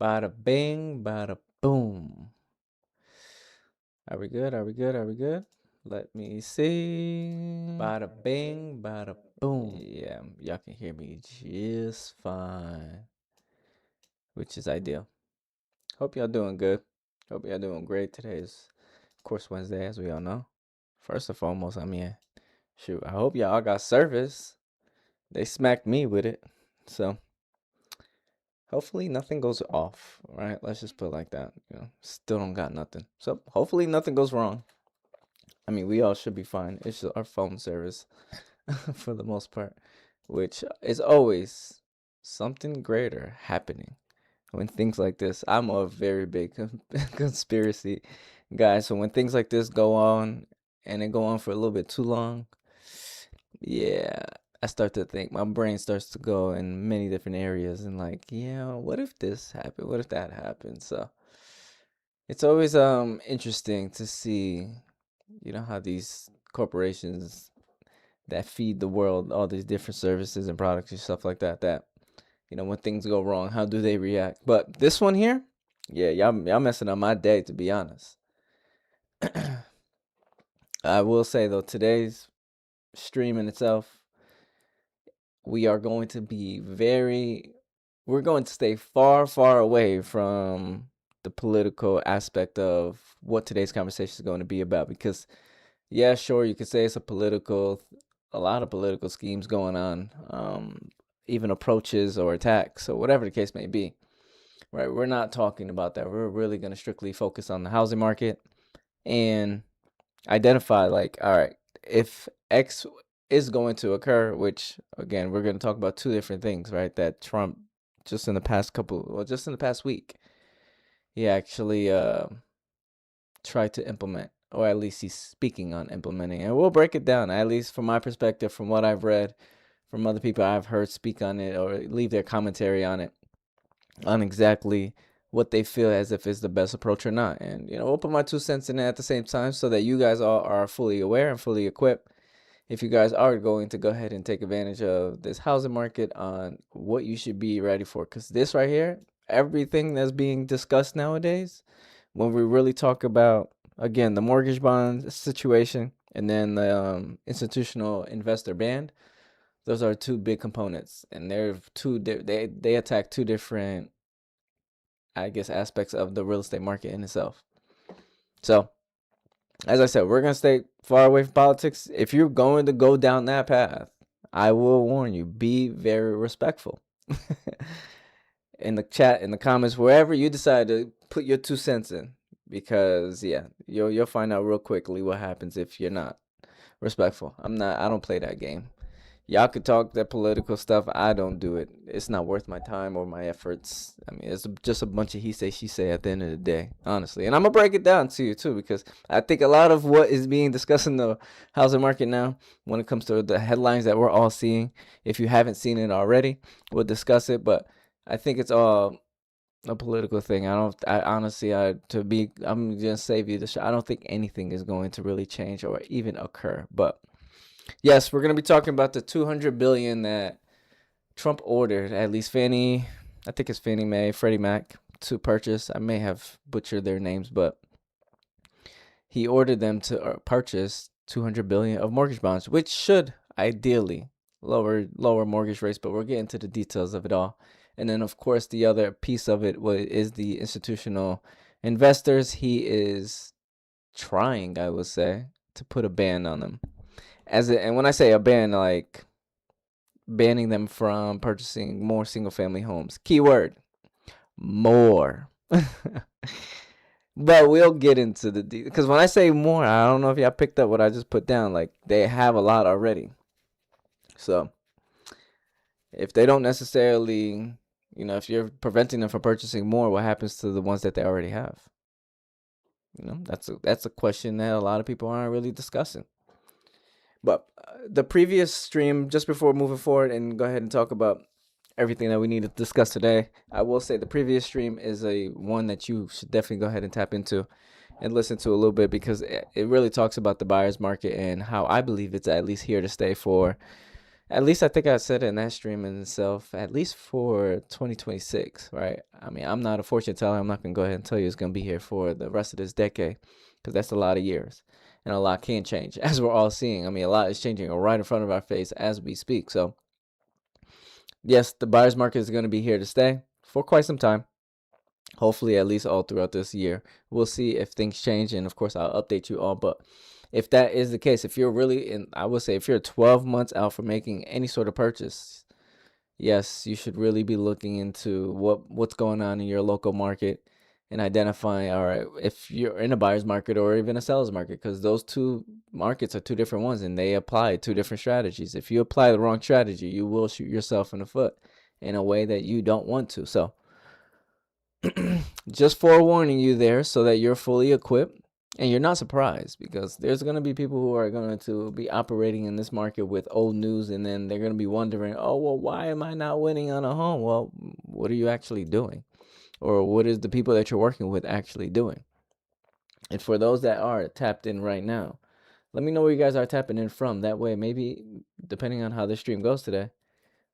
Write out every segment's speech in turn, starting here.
Bada bing, bada boom. Are we good? Are we good? Are we good? Let me see. Bada bing, bada boom. Yeah, y'all can hear me just fine, which is ideal. Hope y'all doing good. Hope y'all doing great. Today is, of course, Wednesday, as we all know. First and foremost, shoot, I hope y'all got service. They smacked me with it. So hopefully nothing goes off, right? Let's just put it like that. Still don't got nothing. So hopefully nothing goes wrong. I mean, we all should be fine. It's just our phone service for the most part, which is always something greater happening when things like this. I'm a very big conspiracy guy. So when things like this go on and they go on for a little bit too long, yeah, I start to think, my brain starts to go in many different areas and like, yeah, what if this happened? What if that happened? So it's always interesting to see, how these corporations that feed the world all these different services and products and stuff like that, when things go wrong, how do they react? But this one here, yeah, y'all messing up my day, to be honest. I will say though, today's stream in itself, we are going to be we're going to stay far, far away from the political aspect of what today's conversation is going to be about. Because, yeah, sure, you could say it's a lot of political schemes going on, even approaches or attacks or whatever the case may be. Right? We're not talking about that. We're really going to strictly focus on the housing market and identify, like, all right, if X is going to occur, which again, we're going to talk about two different things, right? That Trump just in the past week, he actually tried to implement, or at least he's speaking on implementing. And we'll break it down, at least from my perspective, from what I've read, from other people I've heard speak on it or leave their commentary on it, on exactly what they feel as if is the best approach or not. And, we'll put my 2 cents in it at the same time so that you guys all are fully aware and fully equipped if you guys are going to go ahead and take advantage of this housing market on what you should be ready for. Because this right here, everything that's being discussed nowadays, when we really talk about, again, the mortgage bond situation and then the institutional investor ban, those are two big components. And they attack two different, I guess, aspects of the real estate market in itself. So, as I said, we're going to stay far away from politics. If you're going to go down that path, I will warn you, be very respectful. In the chat, in the comments, wherever you decide to put your 2 cents in, because yeah, you'll find out real quickly what happens if you're not respectful. I don't play that game. Y'all could talk that political stuff. I don't do it. It's not worth my time or my efforts. I mean, it's just a bunch of he say, she say at the end of the day, honestly. And I'm going to break it down to you, too, because I think a lot of what is being discussed in the housing market now, when it comes to the headlines that we're all seeing, if you haven't seen it already, we'll discuss it. But I think it's all a political thing. I'm going to save you the shot. I don't think anything is going to really change or even occur. But yes, we're going to be talking about the $200 billion that Trump ordered, at least Fannie, I think it's Fannie Mae, Freddie Mac, to purchase. I may have butchered their names, but he ordered them to purchase $200 billion of mortgage bonds, which should ideally lower mortgage rates, but we'll get into the details of it all. And then, of course, the other piece of it is the institutional investors. He is trying, I would say, to put a ban on them. And when I say a ban, like banning them from purchasing more single-family homes. Keyword, more. But we'll get into the because when I say more, I don't know if y'all picked up what I just put down. Like, they have a lot already. So if they don't necessarily, if you're preventing them from purchasing more, what happens to the ones that they already have? That's a question that a lot of people aren't really discussing. But the previous stream, just before moving forward and go ahead and talk about everything that we need to discuss today, I will say the previous stream is one that you should definitely go ahead and tap into and listen to a little bit, because it really talks about the buyer's market and how I believe it's at least here to stay for At least I think I said it in that stream in itself, at least for 2026, right? I mean, I'm not a fortune teller. I'm not going to go ahead and tell you it's going to be here for the rest of this decade because that's a lot of years and a lot can change as we're all seeing. I mean, a lot is changing right in front of our face as we speak. So, yes, the buyer's market is going to be here to stay for quite some time. Hopefully, at least all throughout this year. We'll see if things change. And of course, I'll update you all. But if that is the case, if you're really in, I would say if you're 12 months out from making any sort of purchase, yes, you should really be looking into what's going on in your local market and identifying, all right, if you're in a buyer's market or even a seller's market, because those two markets are two different ones and they apply two different strategies. If you apply the wrong strategy, you will shoot yourself in the foot in a way that you don't want to. So just forewarning you there so that you're fully equipped and you're not surprised, because there's going to be people who are going to be operating in this market with old news, and then they're going to be wondering, oh, well, why am I not winning on a home? Well, what are you actually doing? Or what is the people that you're working with actually doing? And for those that are tapped in right now, let me know where you guys are tapping in from. That way, maybe depending on how this stream goes today,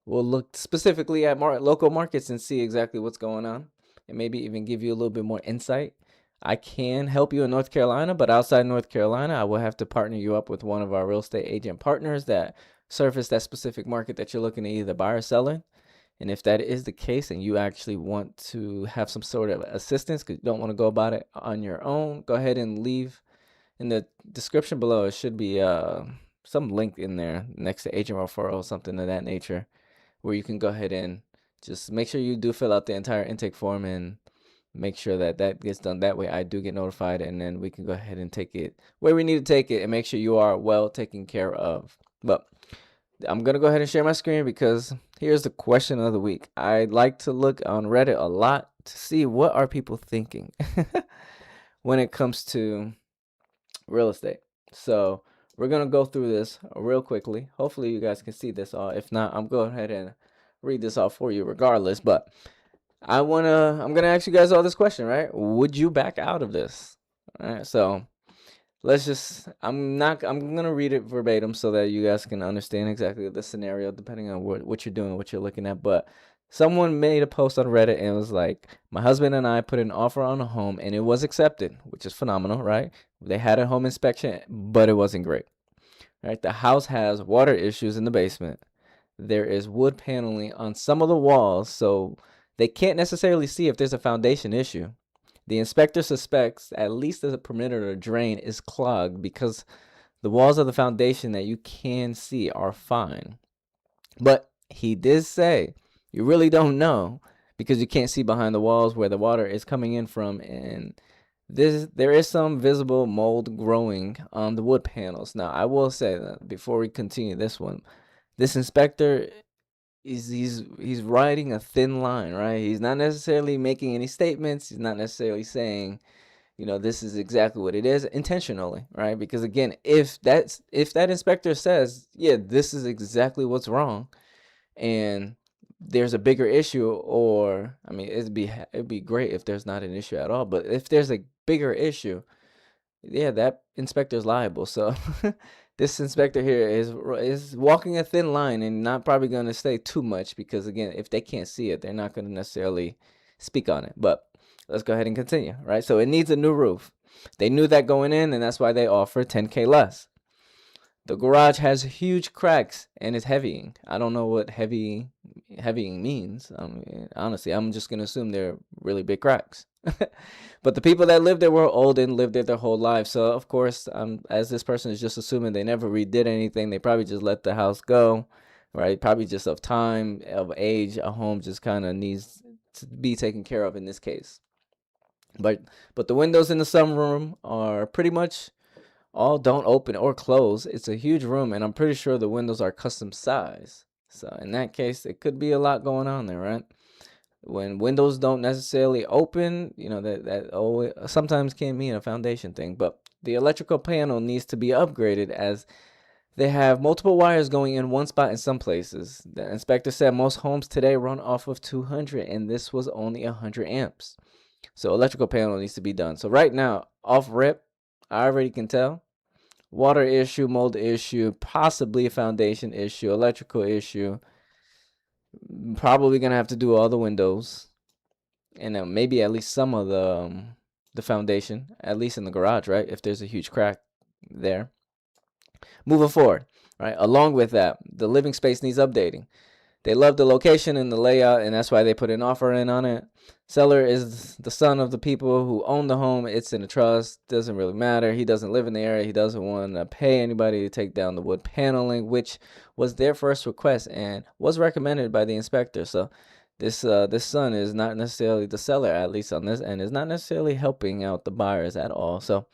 we'll look specifically at local markets and see exactly what's going on, and maybe even give you a little bit more insight. I can help you in North Carolina, but outside North Carolina, I will have to partner you up with one of our real estate agent partners that service that specific market that you're looking to either buy or sell in. And if that is the case and you actually want to have some sort of assistance because you don't want to go about it on your own, go ahead and leave in the description below. It should be some link in there next to agent referral, something of that nature, where you can go ahead and just make sure you do fill out the entire intake form and make sure that that gets done. That way I do get notified, and then we can go ahead and take it where we need to take it and make sure you are well taken care of. But I'm going to go ahead and share my screen because here's the question of the week. I like to look on Reddit a lot to see what are people thinking when it comes to real estate. So we're going to go through this real quickly. Hopefully you guys can see this all. If not, I'm going ahead and read this off for you regardless. But I'm going to ask you guys all this question, right? Would you back out of this? All right. So I'm going to read it verbatim so that you guys can understand exactly the scenario depending on what you're doing, what you're looking at. But someone made a post on Reddit and it was like, my husband and I put an offer on a home and it was accepted, which is phenomenal, right? They had a home inspection, but it wasn't great, right? The house has water issues in the basement. There is wood paneling on some of the walls, so they can't necessarily see if there's a foundation issue. The inspector suspects at least the perimeter drain is clogged because the walls of the foundation that you can see are fine. But he did say you really don't know because you can't see behind the walls where the water is coming in from, and there is some visible mold growing on the wood panels. Now, I will say that before we continue this one, this inspector he's riding a thin line, right? He's not necessarily making any statements. He's not necessarily saying, this is exactly what it is intentionally, right? Because again, if that inspector says, yeah, this is exactly what's wrong, and there's a bigger issue, or I mean, it'd be great if there's not an issue at all, but if there's a bigger issue, yeah, that inspector's liable. So this inspector here is walking a thin line and not probably going to say too much because again, if they can't see it, they're not going to necessarily speak on it. But let's go ahead and continue, right? So it needs a new roof. They knew that going in, and that's why they offered $10K less. The garage has huge cracks and is heavying. I don't know what heavying means. I mean, honestly, I'm just going to assume they're really big cracks. But the people that lived there were old and lived there their whole lives. So, of course, as this person is just assuming they never redid anything, they probably just let the house go, right? Probably just of time, of age, a home just kind of needs to be taken care of in this case. But the windows in the sunroom are pretty much all don't open or close. It's a huge room, and I'm pretty sure the windows are custom size. So in that case, it could be a lot going on there, right? When windows don't necessarily open, that always sometimes can mean a foundation thing. But the electrical panel needs to be upgraded as they have multiple wires going in one spot in some places. The inspector said most homes today run off of 200, and this was only 100 amps. So electrical panel needs to be done. So right now, off rip, I already can tell water issue, mold issue, possibly a foundation issue, electrical issue. Probably gonna have to do all the windows, and maybe at least some of the foundation, at least in the garage, right? If there's a huge crack there. Moving forward, right? Along with that, the living space needs updating. They love the location and the layout, and that's why they put an offer in on it. Seller is the son of the people who own the home. It's in a trust. Doesn't really matter. He doesn't live in the area. He doesn't want to pay anybody to take down the wood paneling, which was their first request and was recommended by the inspector. So this son is not necessarily the seller, at least on this end, is not necessarily helping out the buyers at all. So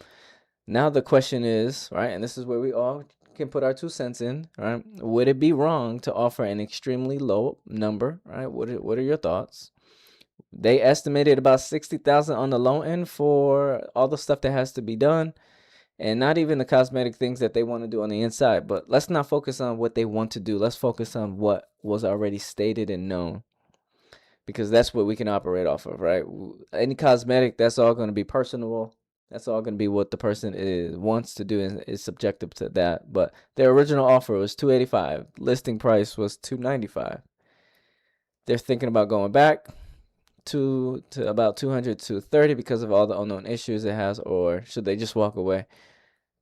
now the question is, right, and this is where we all can put our 2 cents in, right? Would it be wrong to offer an extremely low number, right? What are your thoughts? They estimated about 60,000 on the low end for all the stuff that has to be done, and not even the cosmetic things that they want to do on the inside. But let's not focus on what they want to do. Let's focus on what was already stated and known, because that's what we can operate off of, right? Any cosmetic, that's all going to be personable. That's all going to be what the person wants to do and is subjective to that. But their original offer was $285. Listing price was $295. They're thinking about going back to about $200 to $230 because of all the unknown issues it has, or should they just walk away?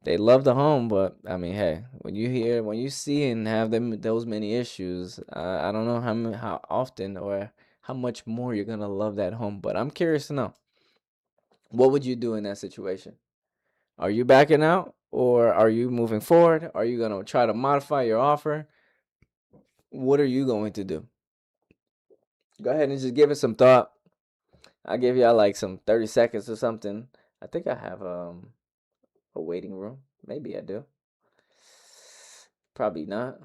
They love the home, but I mean, hey, when you see and have those many issues, I don't know how often or how much more you're gonna love that home. But I'm curious to know, what would you do in that situation? Are you backing out, or are you moving forward? Are you gonna try to modify your offer? What are you going to do? Go ahead and just give it some thought. I'll give y'all like some 30 seconds or something. I think I have a waiting room. Maybe I do. Probably not.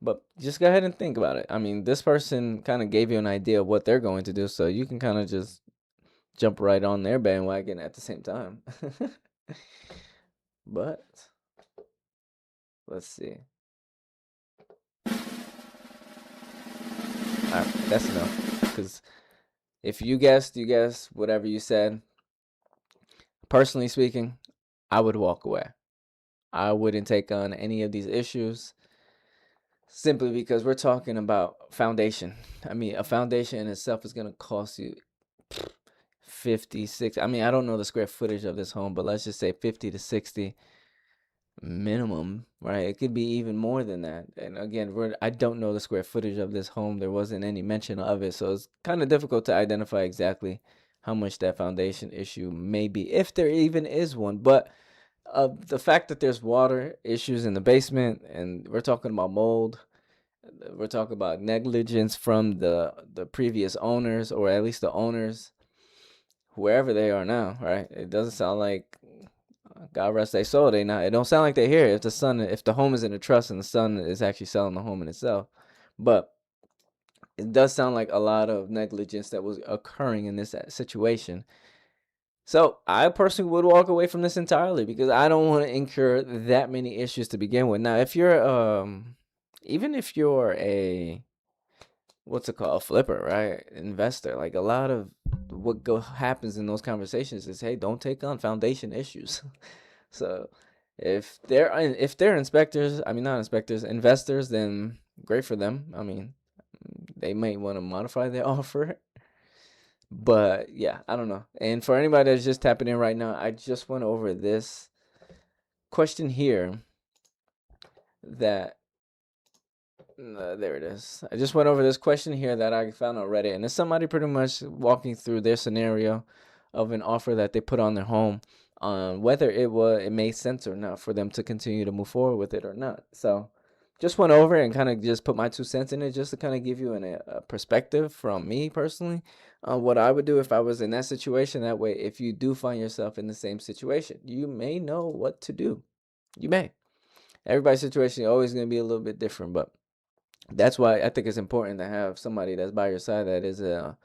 But just go ahead and think about it. I mean, this person kind of gave you an idea of what they're going to do, so you can kind of just jump right on their bandwagon at the same time. But let's see. All right, that's enough. Because if you guessed, you guessed whatever you said. Personally speaking, I would walk away. I wouldn't take on any of these issues simply because we're talking about foundation. I mean, a foundation in itself is going to cost you 56. I mean, I don't know the square footage of this home, but let's just say 50 to 60 minimum, right? It could be even more than that. And again, I don't know the square footage of this home. There wasn't any mention of it, so it's kind of difficult to identify exactly how much that foundation issue may be, if there even is one. But the fact that there's water issues in the basement, and we're talking about mold, we're talking about negligence from the previous owners, or at least the owners, wherever they are now, right? It doesn't sound like, God rest their soul, it don't sound like they're here. If the home is in a trust and the son is actually selling the home in itself. But it does sound like a lot of negligence that was occurring in this situation. So I personally would walk away from this entirely, because I don't want to incur that many issues to begin with. Now, if you're even if you're a, what's it called, flipper, right, investor, like, a lot of what happens in those conversations is, hey, don't take on foundation issues. So if they're inspectors, I mean, not inspectors, investors, then great for them. I mean, they might want to modify their offer. But yeah, I don't know. And for anybody that's just tapping in right now, I just went over this question here that there it is. I just went over this question here that I found on Reddit, and it's somebody pretty much walking through their scenario of an offer that they put on their home, on whether it made sense or not for them to continue to move forward with it or not. So just went over and kind of just put my 2 cents in it, just to kind of give you a perspective from me personally on what I would do if I was in that situation. That way, if you do find yourself in the same situation, you may know what to do. You may. Everybody's situation is always going to be a little bit different, but that's why I think it's important to have somebody that's by your side that is an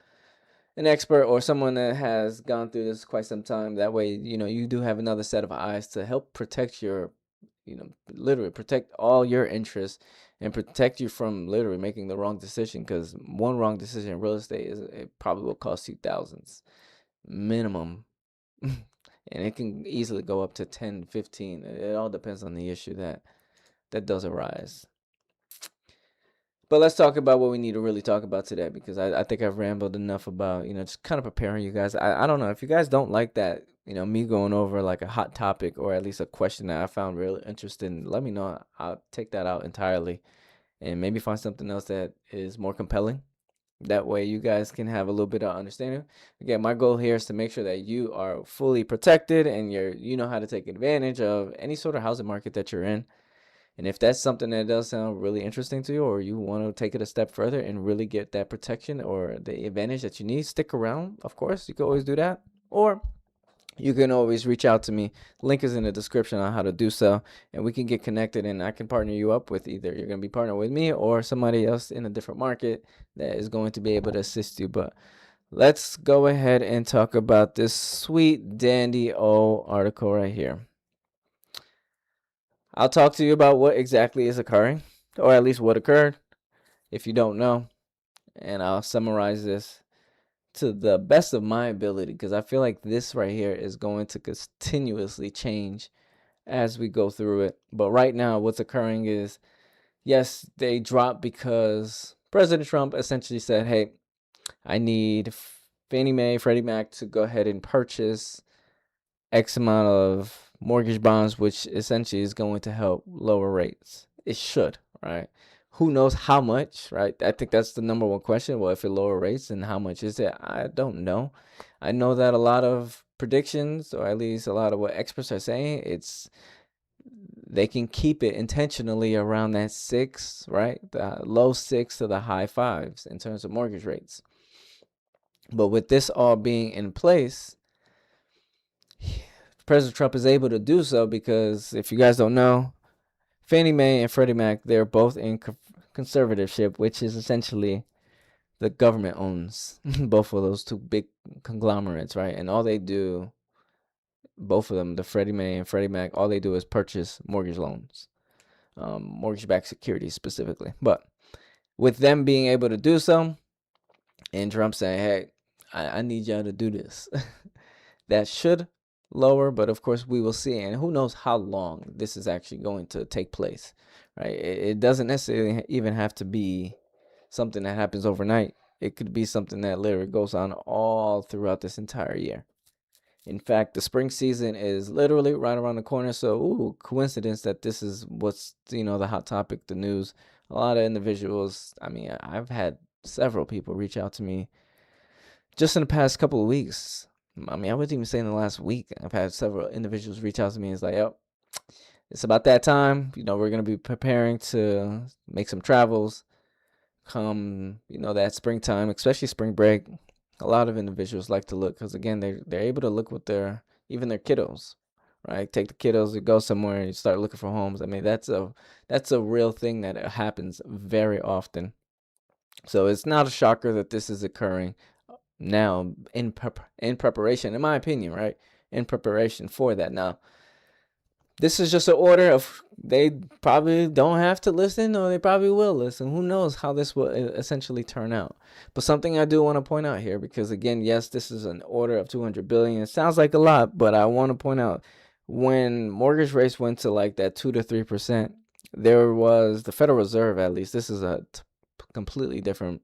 expert, or someone that has gone through this quite some time. That way, you do have another set of eyes to help protect your, literally protect all your interests, and protect you from literally making the wrong decision. Because one wrong decision in real estate it probably will cost you thousands minimum. And it can easily go up to 10, 15. It all depends on the issue that does arise. But let's talk about what we need to really talk about today, because I think I've rambled enough about, just kind of preparing you guys. I don't know if you guys don't like that, me going over like a hot topic or at least a question that I found really interesting. Let me know. I'll take that out entirely and maybe find something else that is more compelling. That way you guys can have a little bit of understanding. Again, my goal here is to make sure that you are fully protected and you know how to take advantage of any sort of housing market that you're in. And if that's something that does sound really interesting to you, or you want to take it a step further and really get that protection or the advantage that you need, stick around. Of course, you can always do that. Or you can always reach out to me. Link is in the description on how to do so, and we can get connected, and I can partner you up with either you're going to be partnered with me or somebody else in a different market that is going to be able to assist you. But let's go ahead and talk about this sweet dandy old article right here. I'll talk to you about what exactly is occurring, or at least what occurred, if you don't know, and I'll summarize this to the best of my ability, because I feel like this right here is going to continuously change as we go through it. But right now, what's occurring is, yes, they dropped because President Trump essentially said, hey, I need Fannie Mae, Freddie Mac to go ahead and purchase X amount of mortgage bonds, which essentially is going to help lower rates. It should, right? Who knows how much, right? I think that's the number one question. Well, if it lower rates, then how much is it? I don't know. I know that a lot of predictions, or at least a lot of what experts are saying, they can keep it intentionally around that 6, right? The low 6 to the high 5s in terms of mortgage rates. But with this all being in place, President Trump is able to do so because, if you guys don't know, Fannie Mae and Freddie Mac, they're both in conservatorship, which is essentially the government owns both of those two big conglomerates, right? And all they do, both of them, the Freddie Mae and Freddie Mac, all they do is purchase mortgage loans, mortgage-backed securities specifically. But with them being able to do so, and Trump saying, hey, I need y'all to do this, that should lower, but of course we will see. And who knows how long this is actually going to take place, right? It doesn't necessarily even have to be something that happens overnight. It could be something that literally goes on all throughout this entire year. In fact, the spring season is literally right around the corner. So, coincidence that this is what's, the hot topic, the news. A lot of individuals, I've had several people reach out to me just in the past couple of weeks. I wouldn't even say in the last week. I've had several individuals reach out to me. It's like, yep, it's about that time. We're going to be preparing to make some travels come, that springtime, especially spring break. A lot of individuals like to look because, again, they're able to look with even their kiddos, right? Take the kiddos to go somewhere and start looking for homes. That's a real thing that happens very often. So it's not a shocker that this is occurring now in preparation, in my opinion, right? In preparation for that. Now, this is just an order of, they probably don't have to listen, or they probably will listen. Who knows how this will essentially turn out. But something I do want to point out here, because again, yes, this is an order of $200 billion. It sounds like a lot, but I want to point out, when mortgage rates went to like that 2 to 3%, there was the Federal Reserve, at least. This is a completely different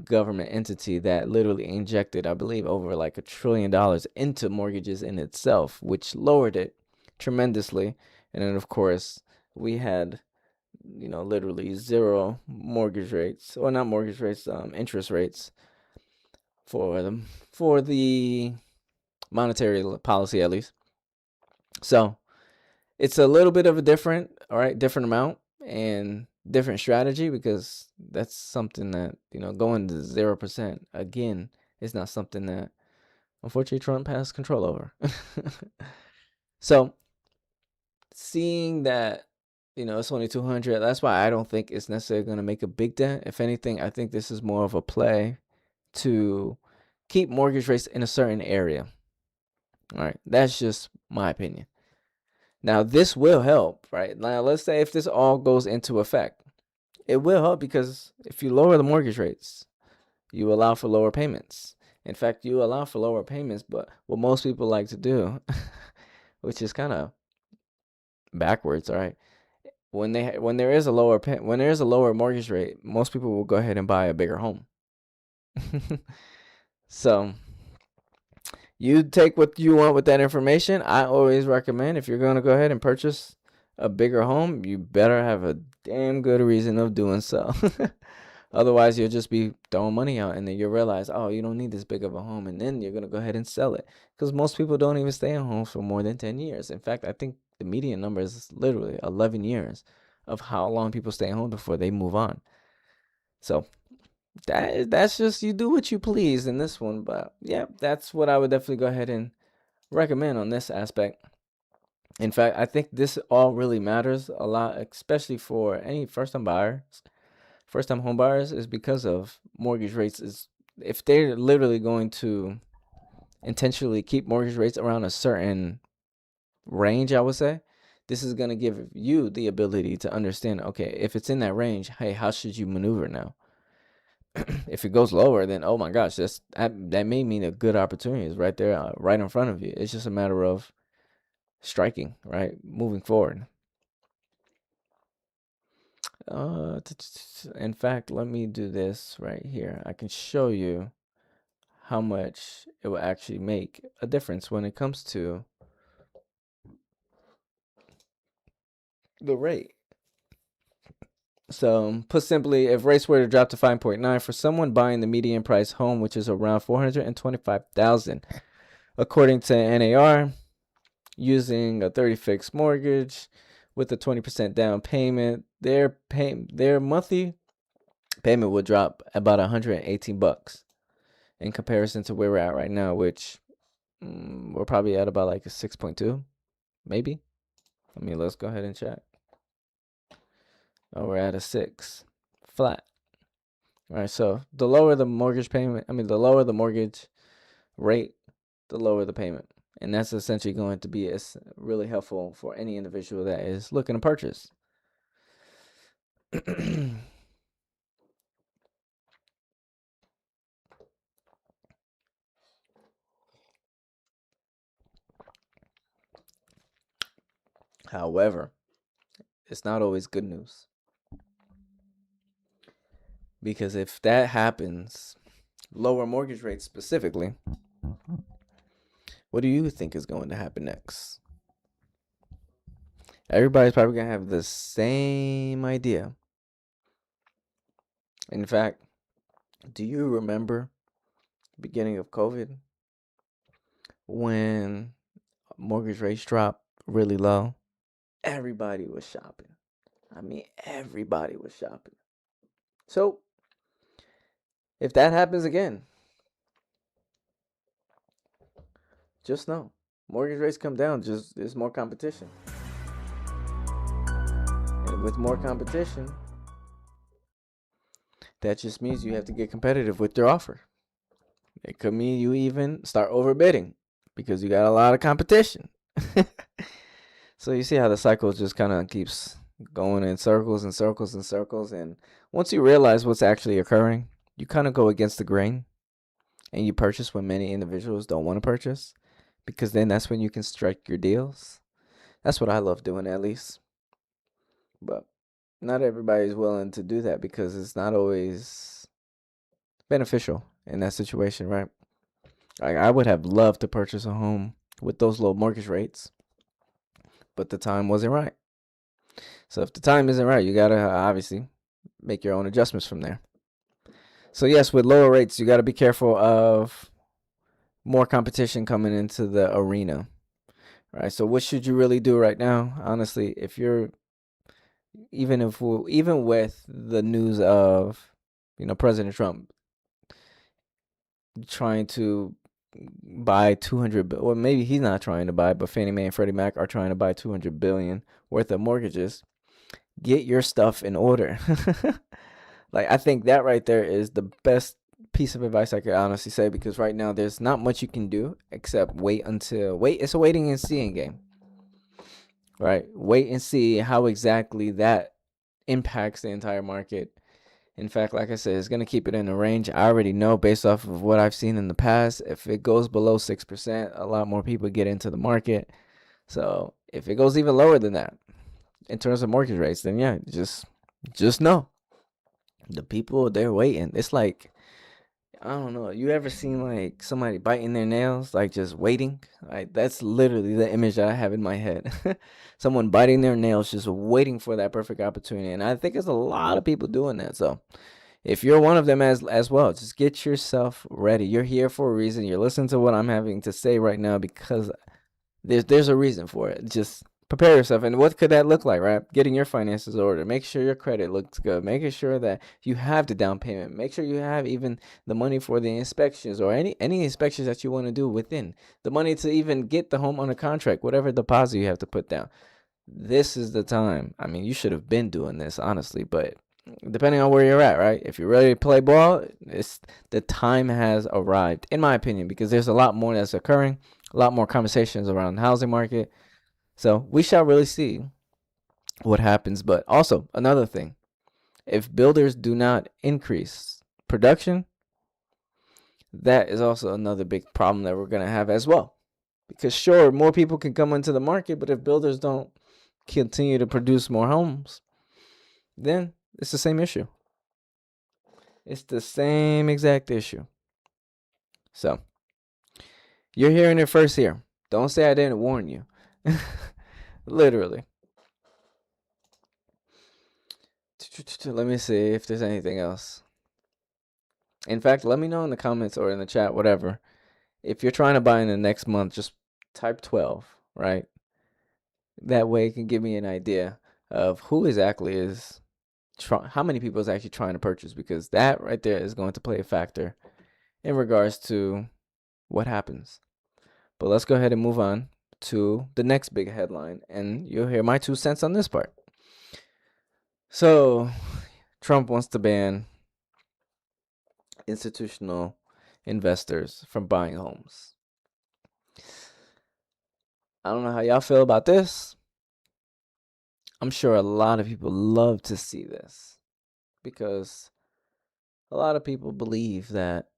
government entity that literally injected, I believe, over like $1 trillion into mortgages in itself, which lowered it tremendously. And then, of course, we had, literally zero mortgage rates, or not mortgage rates, interest rates for the monetary policy, at least. So it's a little bit of a different amount and different strategy, because that's something that, going to 0% again is not something that, unfortunately, Trump has control over. So seeing that, it's only 200, that's why I don't think it's necessarily going to make a big dent. If anything, I think this is more of a play to keep mortgage rates in a certain area. All right, that's just my opinion. Now, this will help, right? Now, let's say if this all goes into effect, it will help, because if you lower the mortgage rates, you allow for lower payments. In fact, you allow for lower payments, but what most people like to do, which is kind of backwards, all right? When there is a lower mortgage rate, most people will go ahead and buy a bigger home. So you take what you want with that information. I always recommend, if you're going to go ahead and purchase a bigger home, you better have a damn good reason of doing so. Otherwise, you'll just be throwing money out, and then you'll realize, oh, you don't need this big of a home, and then you're going to go ahead and sell it. Because most people don't even stay in homes for more than 10 years. In fact, I think the median number is literally 11 years of how long people stay in home before they move on. So that's just, you do what you please in this one. But yeah, that's what I would definitely go ahead and recommend on this aspect. In fact, I think this all really matters a lot, especially for any first-time home buyers, is because of mortgage rates. Is if they're literally going to intentionally keep mortgage rates around a certain range, I would say, this is going to give you the ability to understand, okay, if it's in that range, hey, how should you maneuver now? If it goes lower, then oh my gosh, that may mean a good opportunity is right there, right in front of you. It's just a matter of striking, right, moving forward. In fact, let me do this right here. I can show you how much it will actually make a difference when it comes to the rate. So, put simply, if rates were to drop to 5.9 for someone buying the median price home, which is around $425,000, according to NAR, using a 30 fixed mortgage with a 20% down payment, their monthly payment would drop about $118 in comparison to where we're at right now, which we're probably at about like a 6.2, maybe. Let's go ahead and check. Oh, we're at a 6 flat. All right, so the lower the mortgage payment, the lower the mortgage rate, the lower the payment. And that's essentially going to be really helpful for any individual that is looking to purchase. However, it's not always good news. Because if that happens, lower mortgage rates specifically, what do you think is going to happen next? Everybody's probably going to have the same idea. In fact, do you remember the beginning of COVID when mortgage rates dropped really low? Everybody was shopping. Everybody was shopping. So, if that happens again, just know, mortgage rates come down, just there's more competition. And with more competition, that just means you have to get competitive with your offer. It could mean you even start overbidding because you got a lot of competition. So you see how the cycle just kind of keeps going in circles and circles and circles. And once you realize what's actually occurring, you kind of go against the grain and you purchase when many individuals don't want to purchase, because then that's when you can strike your deals. That's what I love doing, at least. But not everybody's willing to do that because it's not always beneficial in that situation, right? I would have loved to purchase a home with those low mortgage rates, but the time wasn't right. So if the time isn't right, you gotta obviously make your own adjustments from there. So yes, with lower rates, you gotta be careful of more competition coming into the arena. All right. So what should you really do right now? Honestly, if you're even with the news of President Trump trying to buy 200, well, maybe he's not trying to buy, but Fannie Mae and Freddie Mac are trying to buy 200 billion worth of mortgages. Get your stuff in order. Like, I think that right there is the best piece of advice I could honestly say, because right now there's not much you can do except wait. It's a waiting and seeing game, right? Wait and see how exactly that impacts the entire market. In fact, like I said, it's going to keep it in a range. I already know based off of what I've seen in the past, if it goes below 6%, a lot more people get into the market. So if it goes even lower than that in terms of mortgage rates, then yeah, just know the people, they're waiting. It's like, I don't know. You ever seen like somebody biting their nails, like just waiting? Like that's literally the image that I have in my head. Someone biting their nails, just waiting for that perfect opportunity. And I think there's a lot of people doing that. So if you're one of them as well, just get yourself ready. You're here for a reason. You're listening to what I'm having to say right now because there's a reason for it. Just prepare yourself. And what could that look like, right? Getting your finances in order. Make sure your credit looks good. Making sure that you have the down payment. Make sure you have even the money for the inspections or any inspections that you want to do within. The money to even get the home under contract, whatever deposit you have to put down. This is the time. I mean, you should have been doing this, honestly, but depending on where you're at, right? If you're ready to play ball, the time has arrived, in my opinion, because there's a lot more that's occurring, a lot more conversations around the housing market. So we shall really see what happens. But also, another thing, if builders do not increase production, that is also another big problem that we're going to have as well. Because sure, more people can come into the market, but if builders don't continue to produce more homes, then it's the same issue. It's the same exact issue. So, you're hearing it first here. Don't say I didn't warn you. Literally. Let me see if there's anything else. In fact, let me know in the comments or in the chat, whatever. If you're trying to buy in the next month, just type 12, right? That way it can give me an idea of who exactly is, how many people is actually trying to purchase, because that right there is going to play a factor in regards to what happens. But let's go ahead and move on to the next big headline, and you'll hear my 2 cents on this part. So, Trump wants to ban institutional investors from buying homes. I don't know how y'all feel about this. I'm sure a lot of people love to see this because a lot of people believe that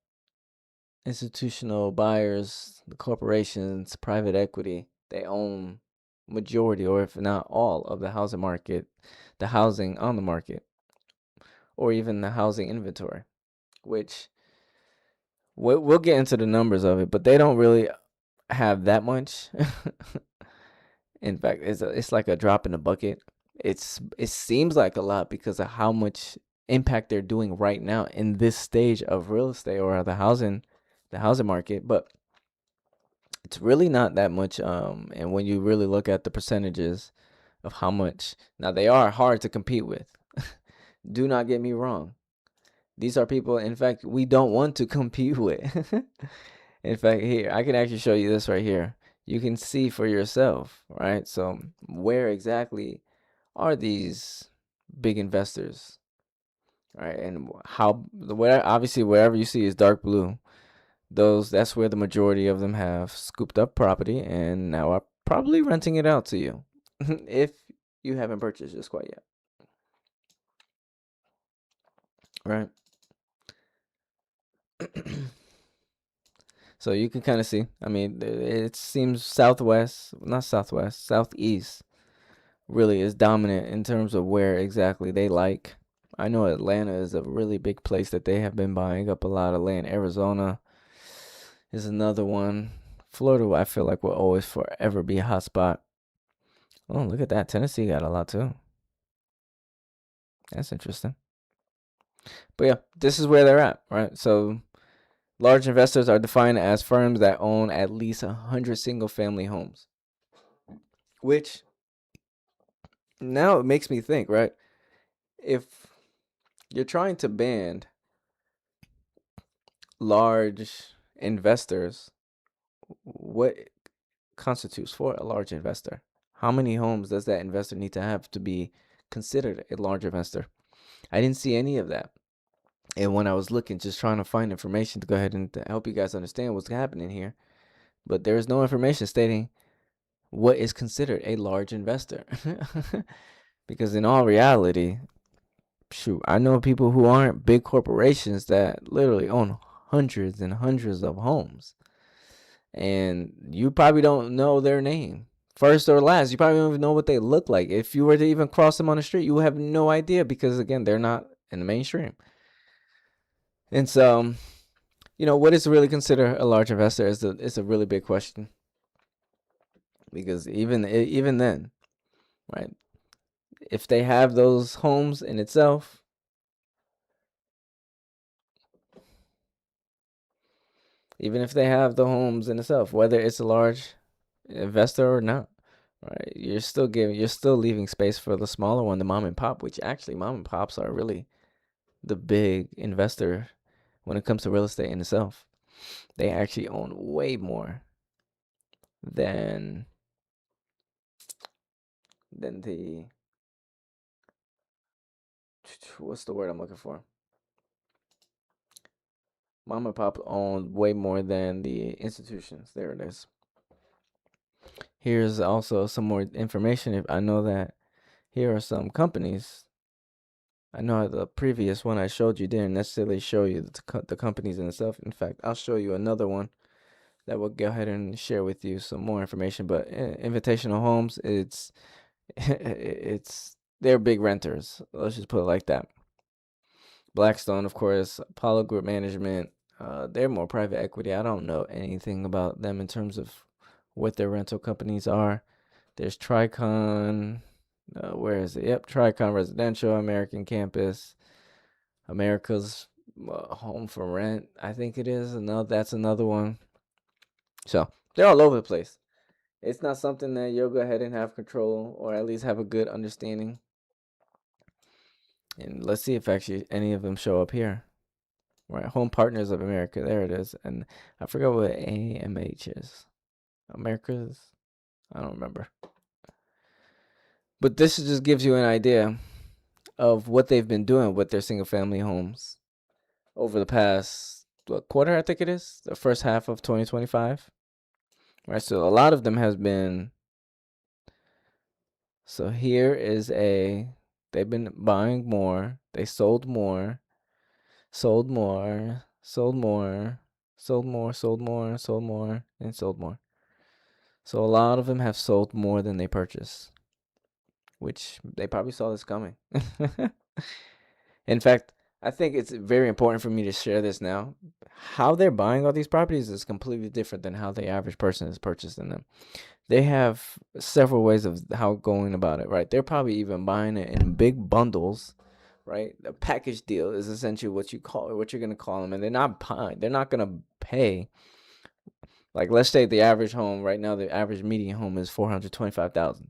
institutional buyers, the corporations, private equity, they own majority or if not all of the housing market, the housing on the market, or even the housing inventory, which we'll get into the numbers of it, but they don't really have that much. In fact, it's like a drop in the bucket. It seems like a lot because of how much impact they're doing right now in this stage of real estate or the housing market, but it's really not that much. And when you really look at the percentages of how much, now they are hard to compete with. Do not get me wrong. These are people, in fact, we don't want to compete with. In fact, here, I can actually show you this right here. You can see for yourself, right? So where exactly are these big investors, right? And obviously wherever you see is dark blue. That's where the majority of them have scooped up property and now are probably renting it out to you if you haven't purchased just quite yet, right? So you can kind of see, I mean, it seems southeast really is dominant in terms of where exactly they like. I know Atlanta is a really big place that they have been buying up a lot of land. Arizona is another one. Florida, I feel like will always forever be a hot spot. Oh, look at that. Tennessee got a lot too. That's interesting. But yeah, this is where they're at, right? So large investors are defined as firms that own at least 100 single family homes, which now it makes me think, right? If you're trying to ban large investors, what constitutes for a large investor? How many homes does that investor need to have to be considered a large investor? I didn't see any of that. And when I was looking, just trying to find information to go ahead and to help you guys understand what's happening here, but there's no information stating what is considered a large investor. Because in all reality, shoot, I know people who aren't big corporations that literally own hundreds and hundreds of homes, and you probably don't know their name, first or last. You probably don't even know what they look like. If you were to even cross them on the street, you have no idea because again, they're not in the mainstream. And so, what is really considered a large investor is a really big question because even then, right? If they have those homes in itself, even if they have the homes in itself, whether it's a large investor or not, right? You're still leaving space for the smaller one, the mom and pop, which actually mom and pops are really the big investor when it comes to real estate in itself. They actually own way more than the what's the word I'm looking for? Mom and pop own way more than the institutions. There it is. Here's also some more information. If I know that here are some companies. I know the previous one I showed you didn't necessarily show you the companies in itself. In fact, I'll show you another one that will go ahead and share with you some more information. But Invitational Homes, it's they're big renters. Let's just put it like that. Blackstone, of course, Apollo Group Management. They're more private equity. I don't know anything about them in terms of what their rental companies are. There's Tricon. Where is it? Yep, Tricon Residential, American Campus, America's Home for Rent. I think it is. That's another one. So they're all over the place. It's not something that you'll go ahead and have control or at least have a good understanding. And let's see if actually any of them show up here. Right, Home Partners of America. There it is. And I forgot what AMH is. America's. I don't remember. But this just gives you an idea of what they've been doing with their single family homes over the past quarter, I think it is, the first half of 2025. Right, so a lot of them has been. So here is they've been buying more, they sold more, sold more, sold more, sold more, sold more, sold more, and sold more. So a lot of them have sold more than they purchased, which they probably saw this coming. In fact, I think it's very important for me to share this now. How they're buying all these properties is completely different than how the average person is purchasing them. They have several ways of how going about it, right? They're probably even buying it in big bundles, right? A package deal is essentially what you're gonna call them, and they're not gonna pay. Like, let's say the average home right now, the average median home is 425,000.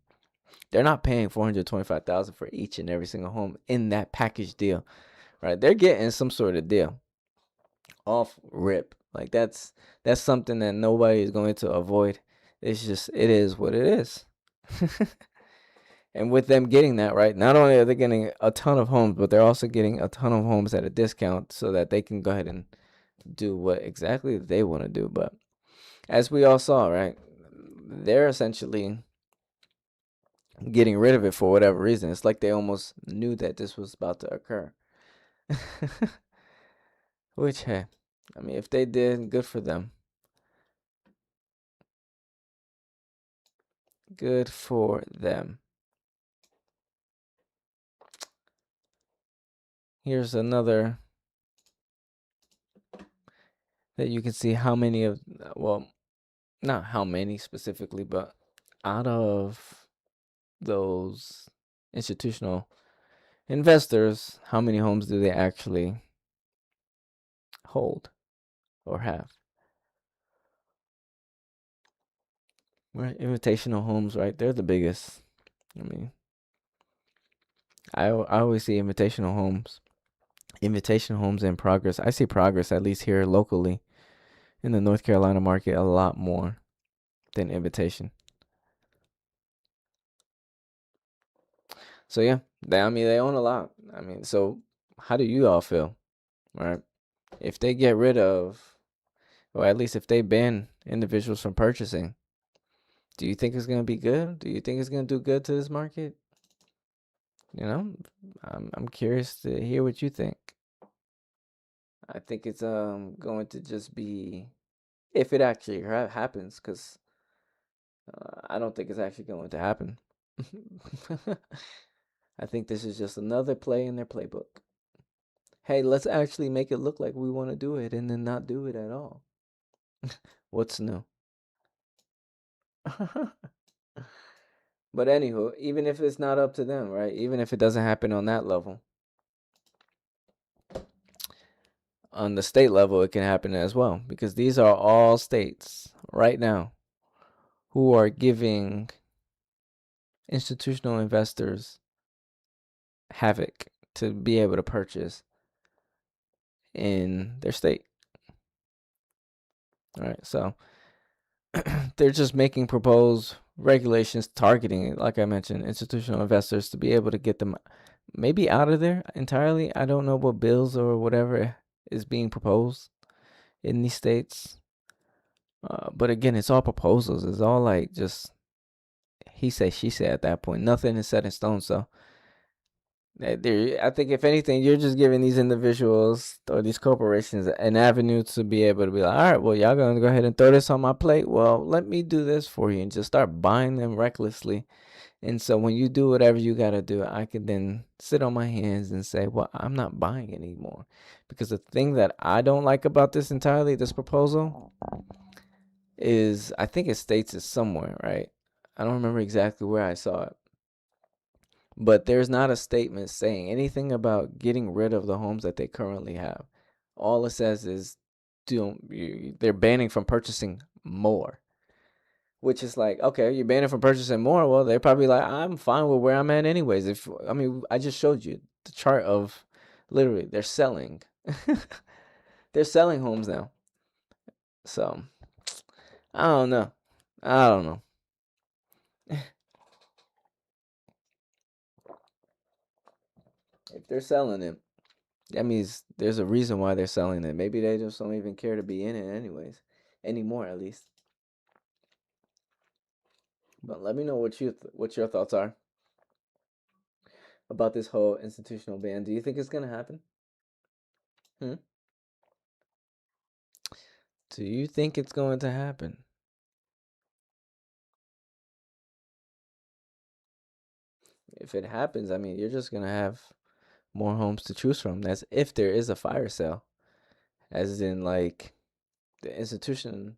They're not paying 425,000 for each and every single home in that package deal, right? They're getting some sort of deal off rip. Like that's something that nobody is going to avoid. It is what it is. And with them getting that, right, not only are they getting a ton of homes, but they're also getting a ton of homes at a discount so that they can go ahead and do what exactly they want to do. But as we all saw, right, they're essentially getting rid of it for whatever reason. It's like they almost knew that this was about to occur. Which, hey, I mean, if they did, good for them. Good for them. Here's another that you can see how many of, well, not how many specifically, but out of those institutional investors, how many homes do they actually hold or have? Right, invitational homes, right? They're the biggest. I mean, I always see invitational homes in progress. I see progress at least here locally in the North Carolina market a lot more than invitation. So yeah, they own a lot. I mean, so how do you all feel, right? If they get rid of, or at least if they ban individuals from purchasing, do you think it's gonna be good? Do you think it's gonna do good to this market? You know, I'm curious to hear what you think. I think it's going to just be, if it actually happens, because I don't think it's actually going to happen. I think this is just another play in their playbook. Hey, let's actually make it look like we want to do it and then not do it at all. What's new? But anywho, even if it's not up to them, right? Even if it doesn't happen on that level, on the state level, it can happen as well, because these are all states right now who are giving institutional investors havoc to be able to purchase in their state. All right, so they're just making proposed regulations targeting, like I mentioned, institutional investors to be able to get them maybe out of there entirely. I don't know what bills or whatever is being proposed in these states. But again, it's all proposals. It's all like just he said, she said at that point. Nothing is set in stone. So I think if anything, you're just giving these individuals or these corporations an avenue to be able to be like, all right, well, y'all gonna go ahead and throw this on my plate. Well, let me do this for you and just start buying them recklessly. And so when you do whatever you gotta do, I can then sit on my hands and say, well, I'm not buying anymore. Because the thing that I don't like about this entirely, this proposal, is I think it states it somewhere, right? I don't remember exactly where I saw it. But there's not a statement saying anything about getting rid of the homes that they currently have. All it says is they're banning from purchasing more, which is like, okay, you're banning from purchasing more. Well, they're probably like, I'm fine with where I'm at anyways. If I mean, I just showed you the chart of literally they're selling, they're selling homes now. So I don't know. I don't know. If they're selling it, that means there's a reason why they're selling it. Maybe they just don't even care to be in it anyways, anymore at least. But let me know what your thoughts are about this whole institutional ban. Do you think it's gonna happen? Hmm? Do you think it's going to happen? If it happens, I mean, you're just gonna have more homes to choose from. That's if there is a fire sale, as in like the institution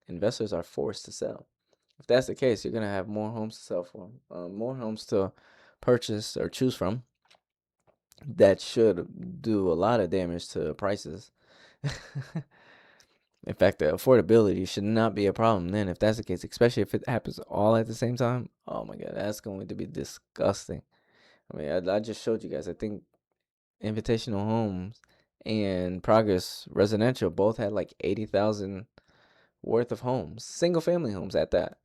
investors are forced to sell. If that's the case, you're gonna have more homes to sell for, more homes to purchase or choose from. That should do a lot of damage to prices. In fact, the affordability should not be a problem then, if that's the case, especially if it happens all at the same time. Oh my God, that's going to be disgusting. I mean, I just showed you guys. I think Invitational Homes and Progress Residential both had like 80,000 worth of homes, single family homes at that.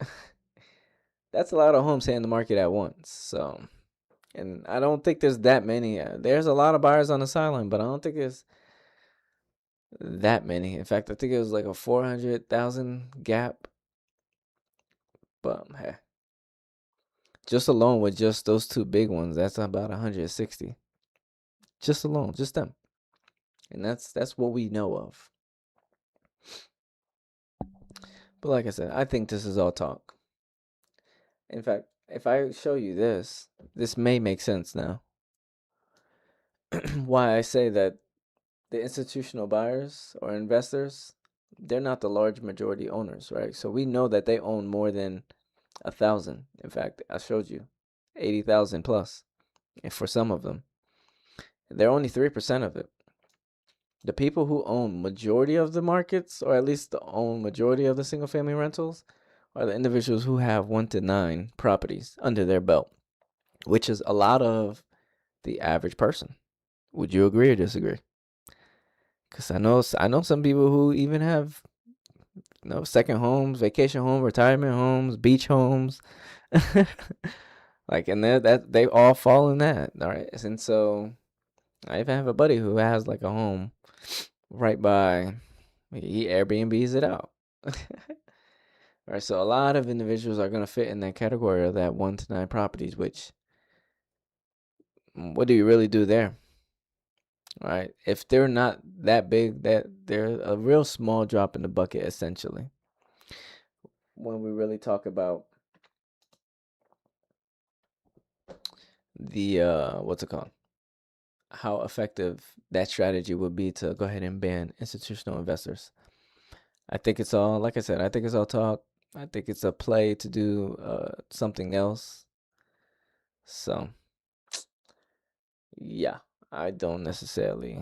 That's a lot of homes hitting the market at once. So, and I don't think there's that many. There's a lot of buyers on the sideline, but I don't think there's that many. In fact, I think it was like a 400,000 gap. But hey, just alone with just those two big ones, that's about 160. Just alone, just them. And that's what we know of. But like I said, I think this is all talk. In fact, if I show you this may make sense now. Why I say that the institutional buyers or investors, they're not the large majority owners, right? So we know that they own more than 1,000. In fact, I showed you 80,000 plus. And for some of them, they're only 3% of it. The people who own majority of the markets, or at least the own majority of the single family rentals, are the individuals who have 1 to 9 properties under their belt, which is a lot of the average person. Would you agree or disagree? Because I know some people who even have second homes, vacation homes, retirement homes, beach homes, like, and they all fall in that. All right, and so I even have a buddy who has like a home right by. He Airbnbs it out. All right, so a lot of individuals are going to fit in that category of that 1 to 9 properties, which what do you really do there? Right? If they're not that big, that they're a real small drop in the bucket, essentially. When we really talk about the what's it called? How effective that strategy would be to go ahead and ban institutional investors. I think it's all, like I said, I think it's all talk. I think it's a play to do something else. So, yeah, I don't necessarily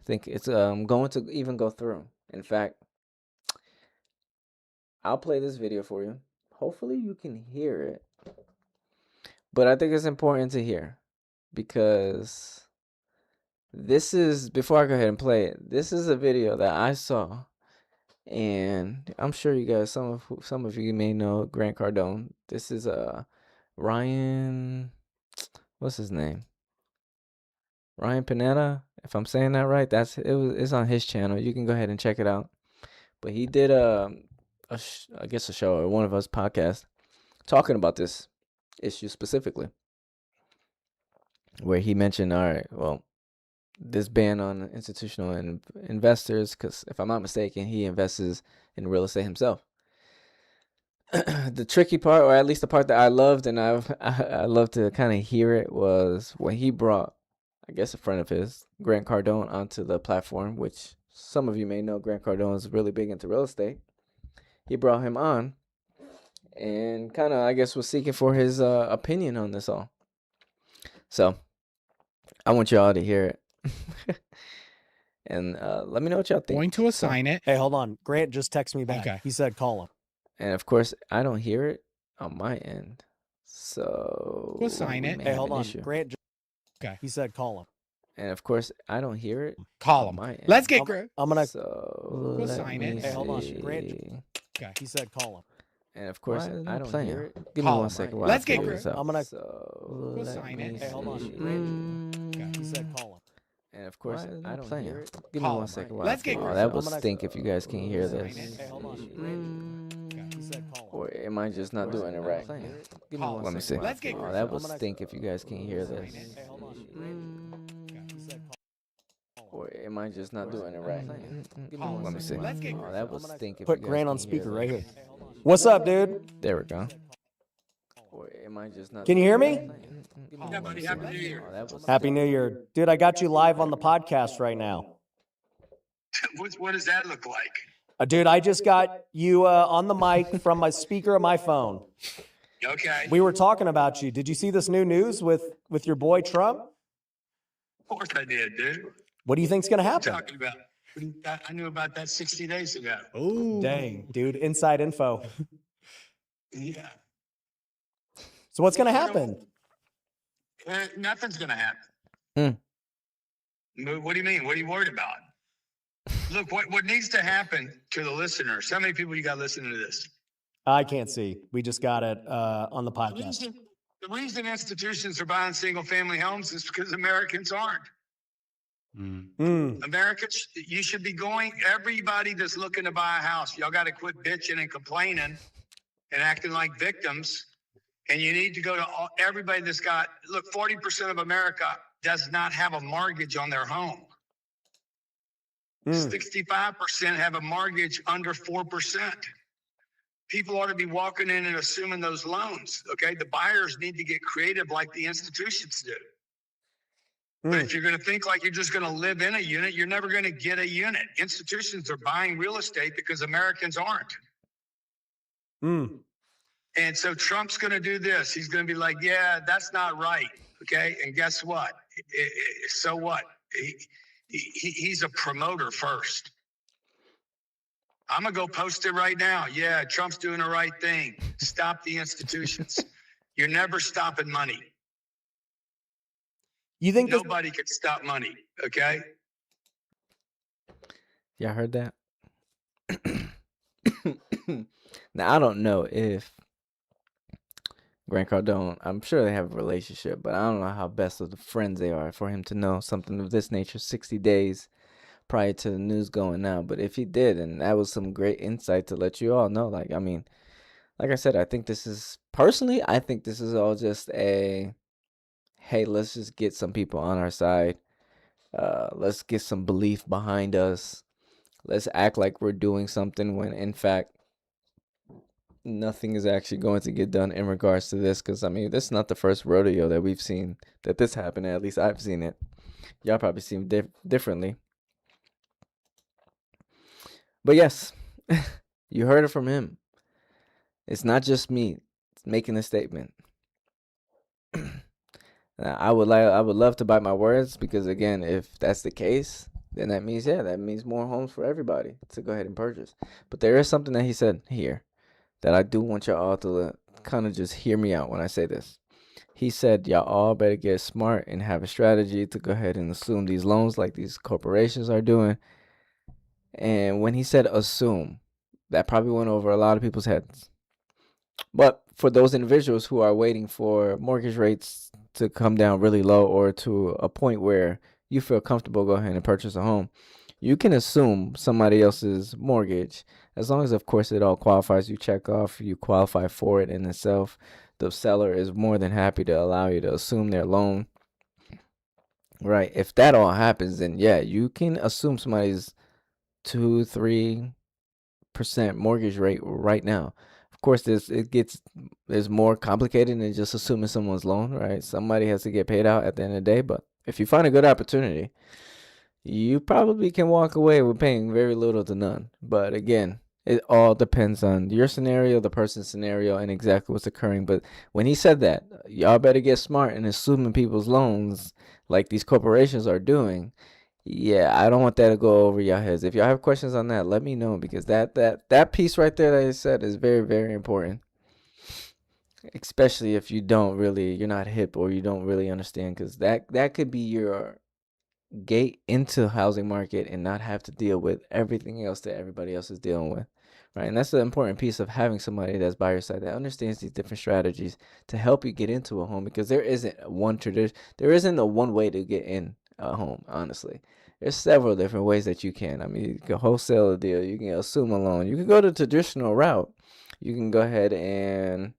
think it's going to even go through. In fact, I'll play this video for you. Hopefully you can hear it. But I think it's important to hear because this is, before I go ahead and play it, this is a video that I saw, and I'm sure you guys, some of you may know Grant Cardone. This is Ryan, what's his name? Ryan Panetta, if I'm saying that right. It's on his channel. You can go ahead and check it out. But he did I guess a show or one of us podcasts talking about this issue specifically, where he mentioned, all right, well, this ban on institutional investors, because if I'm not mistaken, he invests in real estate himself. The tricky part, or at least the part that I loved, and I love to kind of hear it, was when he brought, I guess, a friend of his, Grant Cardone, onto the platform, which some of you may know. Grant Cardone is really big into real estate. He brought him on and kind of, I guess, was seeking for his opinion on this all. So I want y'all to hear it. And let me know what y'all think. Going to assign it. Hey, hold on. Grant just texted me back. Okay. He said call him. And of course, I don't hear it on my end. So Assign it. Hey, hold on. Issue. Grant Okay. he said call him. And of course, I don't hear it. Call on my him. end. Let's get Grant. I'm gonna. So We'll let sign me it. Hey, hold on. see. Grant. Okay. He said call him. And of course, I don't hear it. Give Call me one him. second while Let's I get figure Grant. this out. I'm gonna. So We'll let sign me it. Hey, hold on. see. Grant. He said call him. And of course, I don't hear it. Give me Call one him. second while Let's I get figure Grant. this out. That I'm would gonna- stink if you guys can hear Sign this. it. Hey, hold on. Grant. He said call him. Or am I just not doing it right? Give me Call one him. Let me see. Let's get Grant. That would I'm gonna- stink if you guys can hear this. Hey, hold on. Grant. He said call him. Or am I just not doing it right? Give me Call one him. Let me see. Let's get Grant. That would stink if Put you guys Grant on can hear speaker right this. here. What's up, dude? There we go. Or am I just not? Can you hear me? Yeah, buddy. Happy New Year. Happy New Year, dude. I got you live on the podcast right now. What does that look like? Dude, I just got you on the mic from my speaker of my phone. Okay. We were talking about you. Did you see this new news with your boy Trump? Of course I did, dude. What do you think's gonna What are you happen? talking about? I knew about that 60 days ago. Ooh. Dang, dude, inside info. Yeah. So what's gonna happen? Nothing's going to happen. What do you mean? What are you worried about? Look, what needs to happen to the listeners? How many people you got listening to this? I can't see. We just got it on the podcast. The reason institutions are buying single family homes is because Americans aren't. Americans, you should be going, everybody that's looking to buy a house, y'all got to quit bitching and complaining and acting like victims. And you need to go to everybody that's got, look, 40% of America does not have a mortgage on their home. 65% have a mortgage under 4%. People ought to be walking in and assuming those loans. Okay. The buyers need to get creative like the institutions do. But if you're going to think like you're just going to live in a unit, you're never going to get a unit. Institutions are buying real estate because Americans aren't. And so Trump's going to do this. He's going to be like, yeah, that's not right. Okay. And guess what? So what? He's a promoter first. I'm going to go post it right now. Yeah, Trump's doing the right thing. Stop the institutions. You're never stopping money. You think this? Nobody can stop money. Okay. Y'all heard that? Now, I don't know if Grant Cardone, I'm sure they have a relationship, but I don't know how best of the friends they are for him to know something of this nature 60 days prior to the news going out. But if he did, and that was some great insight to let you all know, like, I mean, like I said, I think this is all just a, hey, let's just get some people on our side. Let's get some belief behind us. Let's act like we're doing something when in fact nothing is actually going to get done in regards to this. Because I mean, this is not the first rodeo that we've seen that this happened. At least I've seen it. Y'all probably seen differently. But yes, you heard it from him. It's not just me making the statement. I would love to bite my words, because again, if that's the case, then that means more homes for everybody to go ahead and purchase. But there is something that he said here that I do want y'all all to kind of just hear me out when I say this. He said y'all all better get smart and have a strategy to go ahead and assume these loans like these corporations are doing. And when he said assume, that probably went over a lot of people's heads. But for those individuals who are waiting for mortgage rates to come down really low, or to a point where you feel comfortable go ahead and purchase a home, you can assume somebody else's mortgage, as long as, of course, it all qualifies. You check off, you qualify for it in itself. The seller is more than happy to allow you to assume their loan. Right. If that all happens, then yeah, you can assume somebody's 2-3% mortgage rate right now. Of course, there's more complicated than just assuming someone's loan, right? Somebody has to get paid out at the end of the day. But if you find a good opportunity, you probably can walk away with paying very little to none. But again, it all depends on your scenario, the person's scenario, and exactly what's occurring. But when he said that, y'all better get smart in assuming people's loans like these corporations are doing. Yeah, I don't want that to go over your heads. If y'all have questions on that, let me know, because that piece right there that I said is very, very important. Especially if you're not hip, or you don't really understand, because that could be your gate into housing market and not have to deal with everything else that everybody else is dealing with, right? And that's the important piece of having somebody that's by your side that understands these different strategies to help you get into a home, because there isn't a one way to get in a home. Honestly, there's several different ways that you can. I mean, you can wholesale a deal, you can assume a loan, you can go the traditional route, you can go ahead and,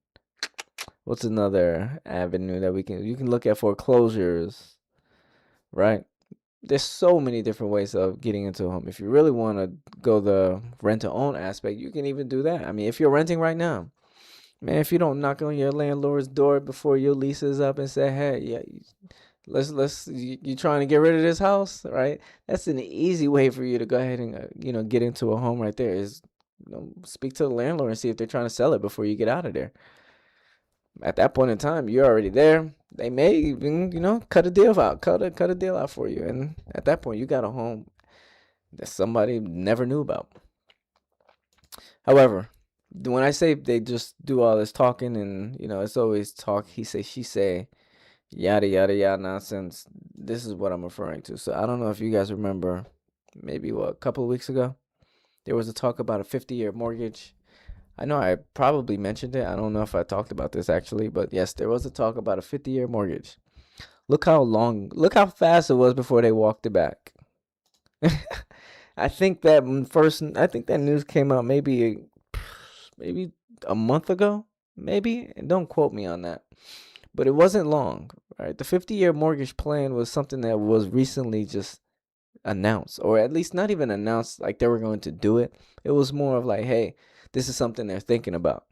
what's another avenue that you can look at foreclosures, right? There's so many different ways of getting into a home. If you really want to go the rent to own aspect, you can even do that. I mean, if you're renting right now, man, if you don't knock on your landlord's door before your lease is up and say, hey, yeah, you trying to get rid of this house, right? That's an easy way for you to go ahead and get into a home right there. Is speak to the landlord and see if they're trying to sell it before you get out of there. At that point in time, you're already there. They may even, cut a deal out for you. And at that point, you got a home that somebody never knew about. However, when I say they just do all this talking and, it's always talk, he say, she say, yada, yada, yada nonsense, this is what I'm referring to. So I don't know if you guys remember, maybe a couple of weeks ago, there was a talk about a 50-year mortgage. I know I probably mentioned it. I don't know if I talked about this actually, but yes, there was a talk about a 50-year mortgage. Look how fast it was before they walked it back. I think that news came out maybe a month ago, maybe. Don't quote me on that. But it wasn't long, right? The 50-year mortgage plan was something that was recently just announced, or at least not even announced like they were going to do it. It was more of like, hey, this is something they're thinking about,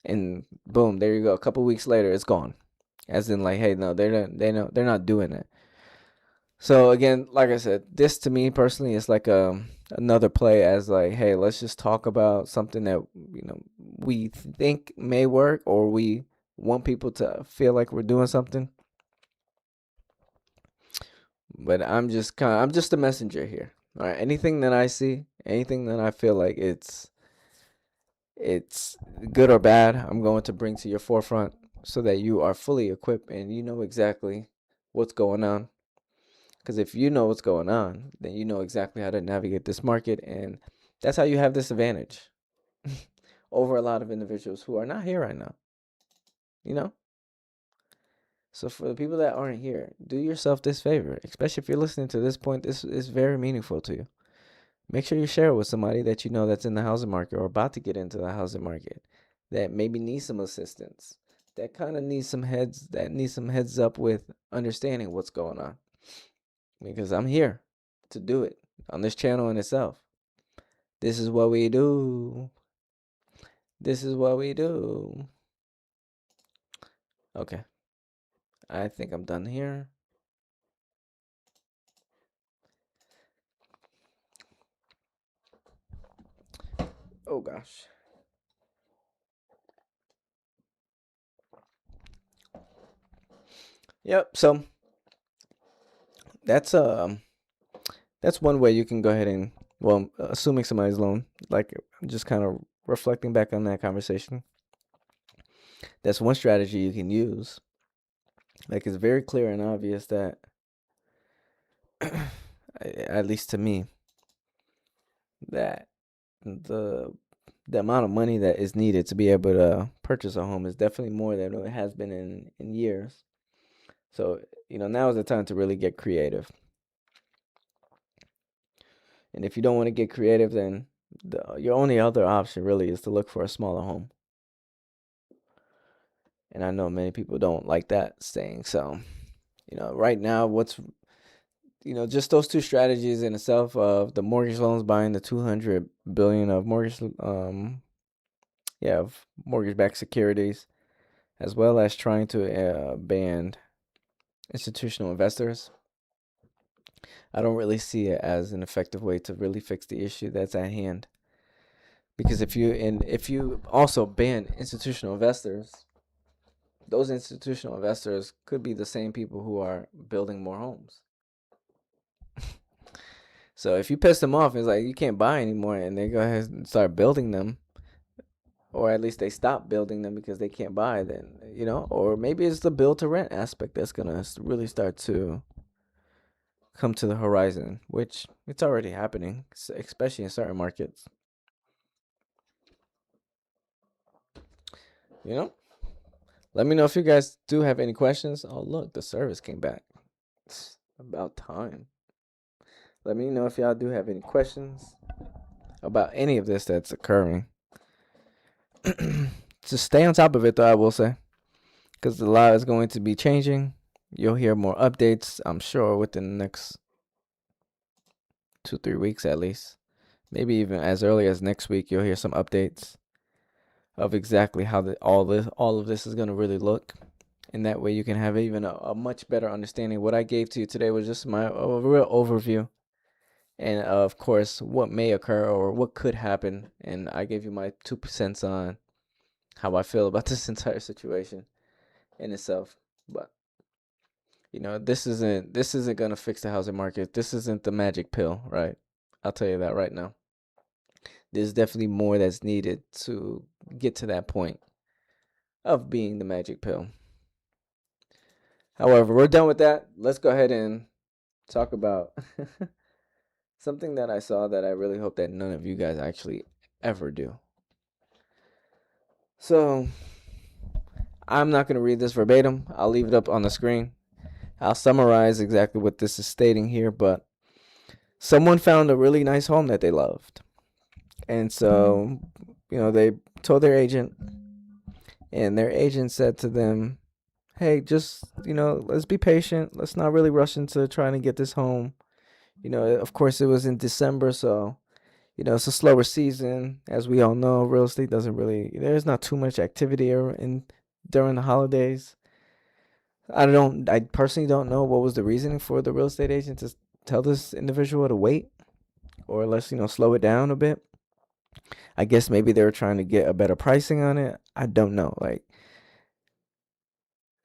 and boom, there you go. A couple weeks later, it's gone. As in, like, hey, no, they're not doing it. So again, like I said, this to me personally is like another play, as like, hey, let's just talk about something that we think may work, or we want people to feel like we're doing something. But I'm just a messenger here. All right, anything that I see, anything that I feel like it's good or bad, I'm going to bring to your forefront, so that you are fully equipped and you know exactly what's going on. Because if you know what's going on, then you know exactly how to navigate this market, and that's how you have this advantage over a lot of individuals who are not here right now. So for the people that aren't here, do yourself this favor, especially if you're listening to this point. This is very meaningful to you. Make sure you share it with somebody that you know that's in the housing market or about to get into the housing market. that maybe need some assistance, that kind of need some heads up with understanding what's going on. Because I'm here to do it on this channel in itself. This is what we do. This is what we do. Okay. I think I'm done here. Oh gosh. Yep, so that's one way you can go ahead and, well, assuming somebody's loan, like just kind of reflecting back on that conversation. That's one strategy you can use. Like, it's very clear and obvious that at least to me, that the amount of money that is needed to be able to purchase a home is definitely more than it has been in years. So, now is the time to really get creative. And if you don't want to get creative, then your only other option really is to look for a smaller home. And I know many people don't like that saying. So, right now, just those two strategies in itself of the mortgage loans, buying the 200 billion of of mortgage-backed securities, as well as trying to ban institutional investors. I don't really see it as an effective way to really fix the issue that's at hand. Because if you also ban institutional investors, those institutional investors could be the same people who are building more homes. So if you piss them off, it's like you can't buy anymore, and they go ahead and start building them, or at least they stop building them because they can't buy, then, or maybe it's the build to rent aspect that's going to really start to come to the horizon, which it's already happening, especially in certain markets. Let me know if you guys do have any questions. Oh, look, the service came back. It's about time. Let me know if y'all do have any questions about any of this that's occurring. Just stay on top of it, though, I will say, because a lot is going to be changing. You'll hear more updates, I'm sure, within the next 2-3 weeks at least. Maybe even as early as next week, you'll hear some updates of exactly how all of this is going to really look. And that way you can have even a much better understanding. What I gave to you today was just a real overview. And of course, what may occur or what could happen. And I gave you my 2% on how I feel about this entire situation in itself. But this isn't gonna fix the housing market. This isn't the magic pill, right? I'll tell you that right now. There's definitely more that's needed to get to that point of being the magic pill. However, we're done with that. Let's go ahead and talk about something that I saw that I really hope that none of you guys actually ever do. So, I'm not going to read this verbatim. I'll leave it up on the screen. I'll summarize exactly what this is stating here, but someone found a really nice home that they loved. And so, they told their agent, and their agent said to them, hey, just, let's be patient. Let's not really rush into trying to get this home. Of course, it was in December, so, it's a slower season. As we all know, real estate there's not too much activity during the holidays. I personally don't know what was the reasoning for the real estate agent to tell this individual to wait, or let's, slow it down a bit. I guess maybe they were trying to get a better pricing on it. I don't know.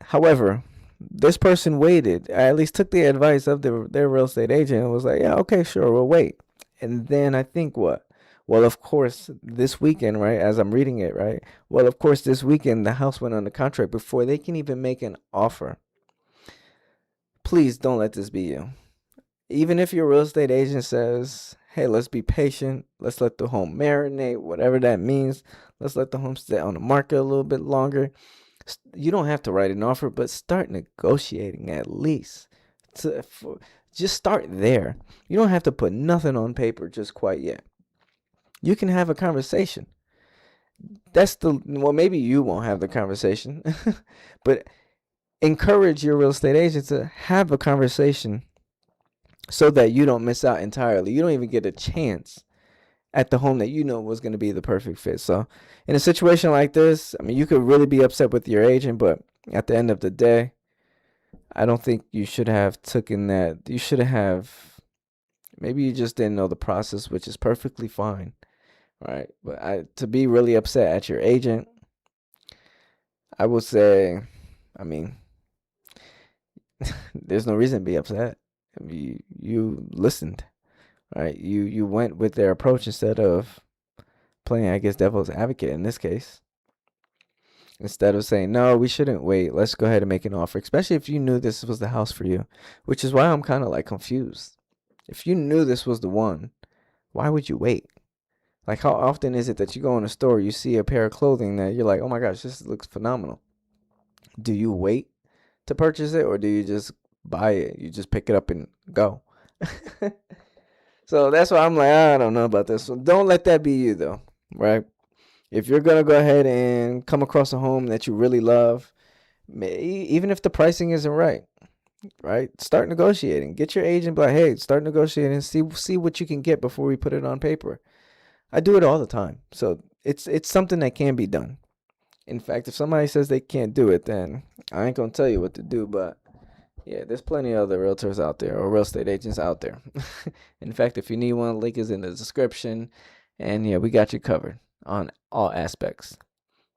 However, this person waited. I at least took the advice of their real estate agent and was like, yeah, okay, sure, we'll wait. And then I think what? Well, of course, this weekend, right, as I'm reading it, right? Well, of course, this weekend, the house went under contract before they can even make an offer. Please don't let this be you. Even if your real estate agent says, hey, let's be patient. Let's let the home marinate, whatever that means. Let's let the home stay on the market a little bit longer. You don't have to write an offer, but start negotiating at least. Just start there. You don't have to put nothing on paper just quite yet. You can have a conversation. well, maybe you won't have the conversation, but encourage your real estate agent to have a conversation so that you don't miss out entirely. You don't even get a chance at the home that you know was going to be the perfect fit. So, in a situation like this, I mean, you could really be upset with your agent, but at the end of the day, I don't think you should have taken that. You should have, maybe you just didn't know the process, which is perfectly fine, right? But to be really upset at your agent, I would say, I mean, there's no reason to be upset. I mean, you listened, right? You went with their approach instead of playing, I guess, devil's advocate in this case. Instead of saying, no, we shouldn't wait, let's go ahead and make an offer, especially if you knew this was the house for you, which is why I'm kind of like confused. If you knew this was the one, why would you wait? Like, how often is it that you go in a store, you see a pair of clothing that you're like, oh my gosh, this looks phenomenal. Do you wait to purchase it, or do you just buy it? You just pick it up and go. So that's why I'm like, I don't know about this. So don't let that be you, though, right? If you're going to go ahead and come across a home that you really love, even if the pricing isn't right, start negotiating. Get your agent, like, hey, start negotiating, see what you can get before we put it on paper. I do it all the time. So it's something that can be done. In fact, if somebody says they can't do it, then I ain't going to tell you what to do, but yeah, there's plenty of other realtors out there or real estate agents out there. In fact, if you need one, link is in the description. And yeah, we got you covered on all aspects,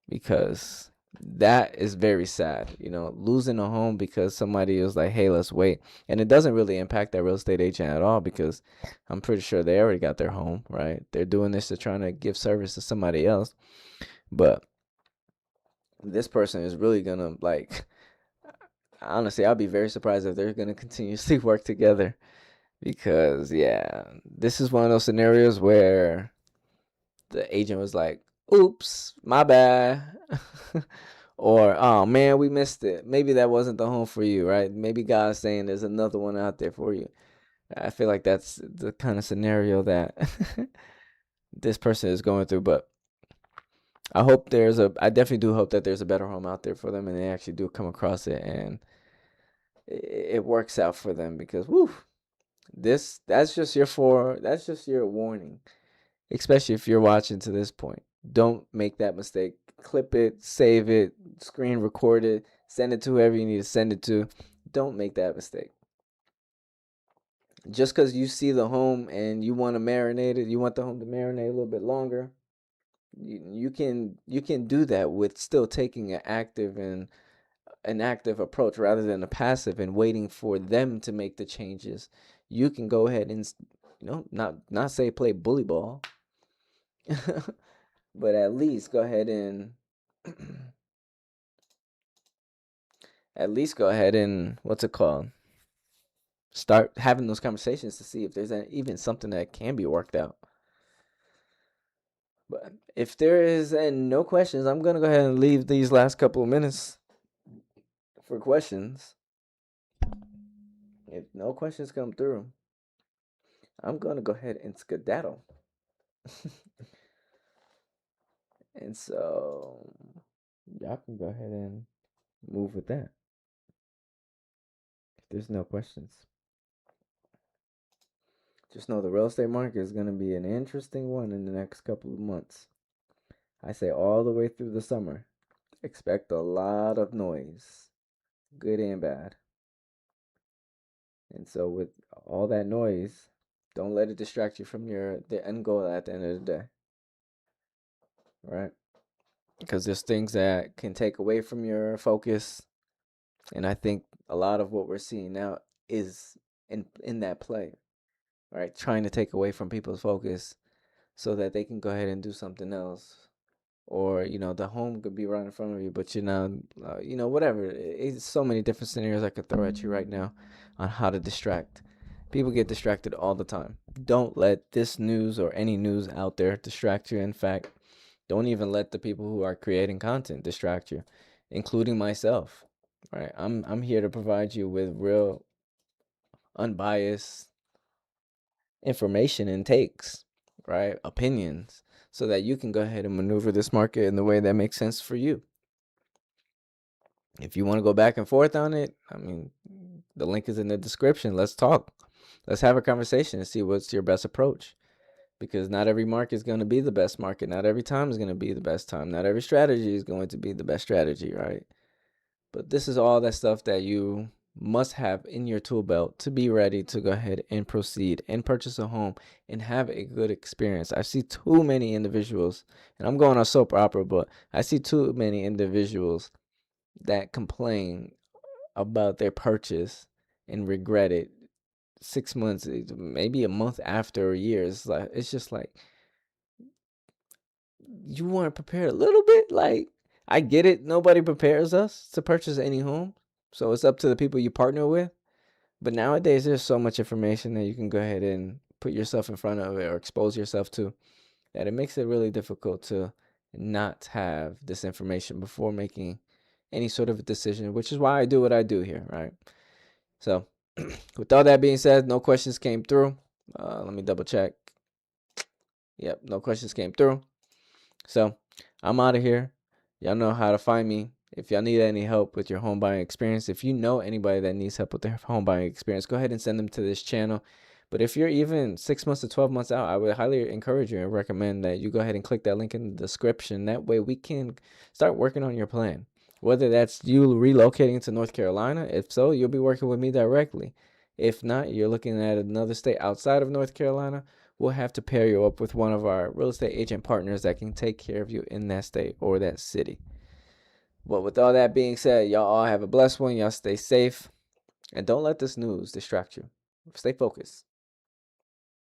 because that is very sad, losing a home because somebody is like, hey, let's wait. And it doesn't really impact that real estate agent at all, because I'm pretty sure they already got their home, right? They're doing this to trying to give service to somebody else. But this person is really going to, like, honestly, I'll be very surprised if they're going to continuously work together, because, yeah, this is one of those scenarios where the agent was like, oops, my bad. Or, oh man, we missed it. Maybe that wasn't the home for you, right? Maybe God's saying there's another one out there for you. I feel like that's the kind of scenario that this person is going through. But I definitely do hope that there's a better home out there for them, and they actually do come across it, and it works out for them, because, whew, that's just your warning, especially if you're watching to this point. Don't make that mistake. Clip it, save it, screen record it, send it to whoever you need to send it to. Don't make that mistake. Just because you see the home and you want to marinate it, you want the home to marinate a little bit longer, you can do that with still taking an active approach rather than a passive and waiting for them to make the changes. You can go ahead and not say play bully ball, but at least go ahead and what's it called? Start having those conversations to see if there's even something that can be worked out. But if there is no questions, I'm gonna go ahead and leave these last couple of minutes for questions. If no questions come through, I'm gonna go ahead and skedaddle. And so y'all can go ahead and move with that. If there's no questions, just know the real estate market is going to be an interesting one in the next couple of months. I say all the way through the summer. Expect a lot of noise, good and bad. And so with all that noise, don't let it distract you from the end goal at the end of the day. Right? Because there's things that can take away from your focus. And I think a lot of what we're seeing now is in that play. Right? Trying to take away from people's focus so that they can go ahead and do something else. Or, the home could be right in front of you, but whatever. It's so many different scenarios I could throw at you right now on how to distract. People get distracted all the time. Don't let this news or any news out there distract you. In fact, don't even let the people who are creating content distract you, including myself. Right? I'm here to provide you with real, unbiased information and takes, right? Opinions. so that you can go ahead and maneuver this market in the way that makes sense for you. If you want to go back and forth on it, I mean, the link is in the description. Let's talk. Let's have a conversation and see what's your best approach. Because not every market is going to be the best market. Not every time is going to be the best time. Not every strategy is going to be the best strategy, right? But this is all that stuff that you must have in your tool belt to be ready to go ahead and proceed and purchase a home and have a good experience. I see too many individuals, and I'm going on soap opera, but I see too many individuals that complain about their purchase and regret it 6 months, maybe a month after, a year. It's just like, you weren't prepared a little bit. Like, I get it, nobody prepares us to purchase any home, so it's up to the people you partner with. But nowadays there's so much information that you can go ahead and put yourself in front of it or expose yourself to, that it makes it really difficult to not have this information before making any sort of a decision, which is why I do what I do here, right? So with all that being said, no questions came through. Let me double check. Yep, no questions came through. So I'm out of here. Y'all know how to find me. If y'all need any help with your home buying experience, if you know anybody that needs help with their home buying experience, go ahead and send them to this channel. But if you're even 6 months to 12 months out, I would highly encourage you and recommend that you go ahead and click that link in the description. That way we can start working on your plan. Whether that's you relocating to North Carolina, if so, you'll be working with me directly. If not, you're looking at another state outside of North Carolina, we'll have to pair you up with one of our real estate agent partners that can take care of you in that state or that city. But with all that being said, y'all all have a blessed one. Y'all stay safe. And don't let this news distract you. Stay focused.